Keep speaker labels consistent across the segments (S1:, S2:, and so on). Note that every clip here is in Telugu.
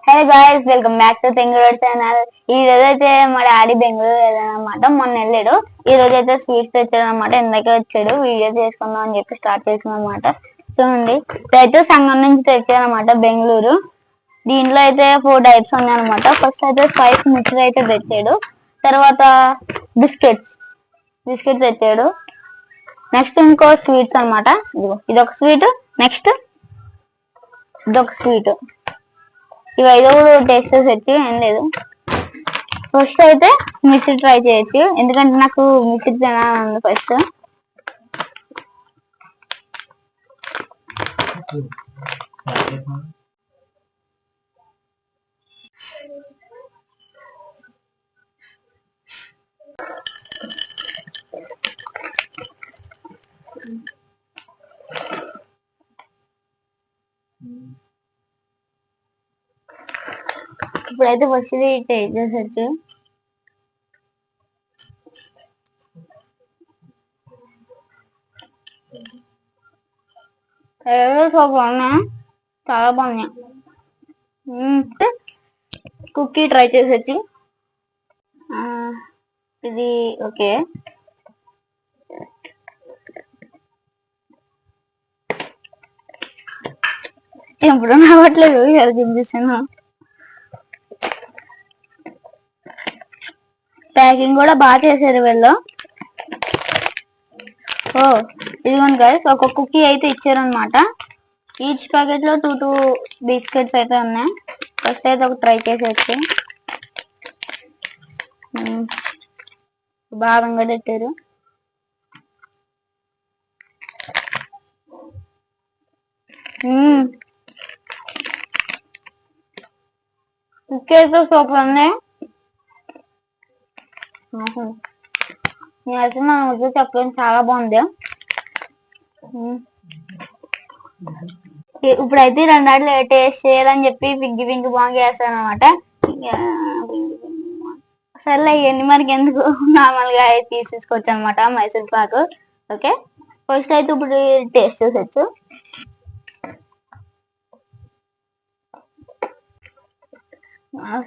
S1: Hello guys, welcome back to తెంగురోడ్ ఛానల్. ఈ రోజు అయితే మా డాడీ బెంగళూరు వెళ్ళాడనమాట. మొన్న వెళ్ళాడు. ఈ రోజు అయితే స్వీట్స్ తెచ్చాడు అనమాట. ఇందాకే వచ్చాడు, వీడియో చేసుకుందాం అని చెప్పి స్టార్ట్ చేసాం అనమాట. చూడండి, అయితే సంఘం నుంచి తెచ్చాడు అనమాట బెంగళూరు. దీంట్లో అయితే 4 టైప్స్ ఉన్నాయి అనమాట. ఫస్ట్ అయితే స్పైస్ మిక్చర్ అయితే తెచ్చాడు. తర్వాత బిస్కెట్స్ తెచ్చాడు. నెక్స్ట్ ఇంకో స్వీట్స్ అనమాట. ఇదొక స్వీట్, నెక్స్ట్ ఇదొక స్వీట్. ఇవి 5 కూడా టేస్ట్ చేసి ఏం లేదు. ఫస్ట్ అయితే మిర్చి ట్రై చేయొచ్చు, ఎందుకంటే నాకు మిర్చి తినాలి ఫస్ట్. ఇప్పుడైతే ఫస్ట్ టేస్ట్ చేసొచ్చు. బాగున్నాయి, చాలా బాగున్నాయి. కుకీ ట్రై చేసొచ్చు. ఇది ఓకే. ఎప్పుడు రావట్లేదు, ఎలా చూపిస్తాను. ప్యాకింగ్ కూడా బాగా చేశారు వీళ్ళు. ఇదిగోండి గైస్, ఒక కుకీ అయితే ఇచ్చారనమాట. ఈచ్ ప్యాకెట్ లో 2 బిస్కెట్స్ అయితే ఉన్నాయి. ఫస్ట్ అయితే ఒక ట్రై చేసేసి బాగా పెట్టారు. కుకీ అయితే సూపర్ ఉంది. నేనైతే నా ముద్ద చెప్పడం చాలా బాగుంది. ఇప్పుడైతే 2 దాంట్లో టేస్ట్ చేయాలని చెప్పి పింకి బాగా చేస్తాను అనమాట. సర్లే ఇవన్నీ మనకి ఎందుకు, నార్మల్ గా తీసేసుకోవచ్చు అనమాట మైసూర్ పాకు. ఓకే, ఫస్ట్ అయితే ఇప్పుడు టేస్ట్ చేసొచ్చు.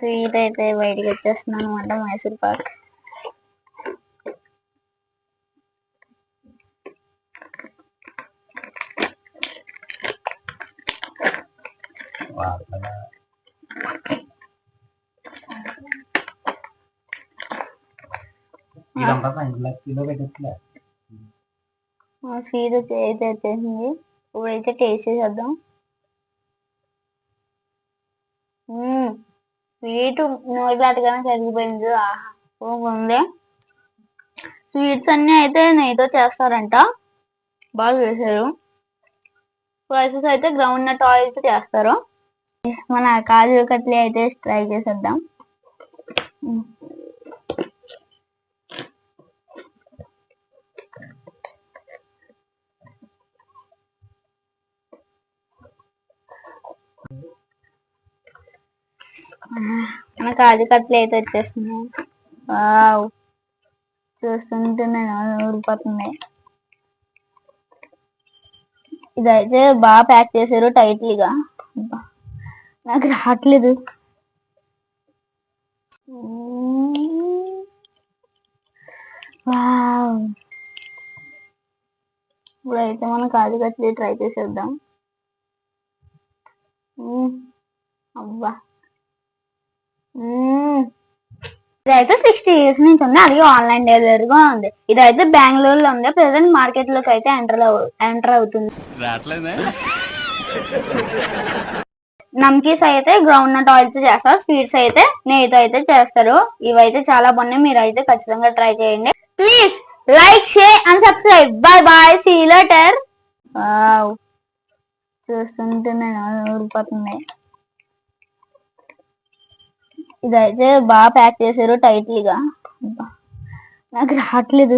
S1: స్వీట్ అయితే బయటకి వచ్చేస్తున్నాను అనమాట, మైసూర్ పాక్. స్వీట్ అయితే వచ్చేసింది. ఇప్పుడైతే టేస్ట్ చేసేద్దాం. స్వీట్ నోటి దాటగానే కరిగిపోయింది. ఉంది. స్వీట్స్ అన్ని అయితే నెయ్యితో చేస్తారంట, బాగా చేశారు. స్పైసెస్ అయితే గ్రౌండ్ నట్ ఆయిల్ తో చేస్తారు. మన కాజు కట్లీ అయితే ట్రై చేసేద్దాం. మన కాజు కట్లీ అయితే వచ్చేస్తున్నాయి. వావ్, చూస్తుంటేనే ఊడిపోతుంది. ఇదైతే బాగా ప్యాక్ చేశారు టైట్లీగా. నాకు రావట్లేదు. వావ్, ఇప్పుడైతే మనం కాజు కట్లీ ట్రై చేసేద్దాం. అబ్బా, ఇదైతే 60 years నుంచి ఉంది, అది ఆన్లైన్ డెలివరీగా ఉంది. ఇదైతే బెంగళూరులో ఉంది. ప్రెసెంట్ మార్కెట్ లోకి అయితే ఎంటర్ అవుతుంది. నమ్కీస్ అయితే గ్రౌండ్ నట్ ఆయిల్ తో చేస్తారు. స్వీట్స్ అయితే నెయ్యితో అయితే చేస్తారు. ఇవైతే చాలా బాగున్నాయి, మీరు అయితే ఖచ్చితంగా ట్రై చేయండి. Please like, share and subscribe. Bye bye, see you later. Wow, చూస్తుంటేనే ఊడిపోతుంది. ఇదైతే బాగా ప్యాక్ చేశారు టైట్లీగా. నాకు రావట్లేదు.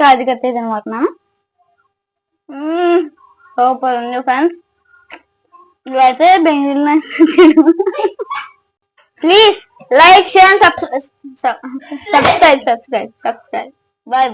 S1: కాజు కట్లీ తినబోతున్నా. సూపర్ ఉంది ఫ్రెండ్స్. ఇవైతే Bengaluru. Please like, share, subscribe. Bye.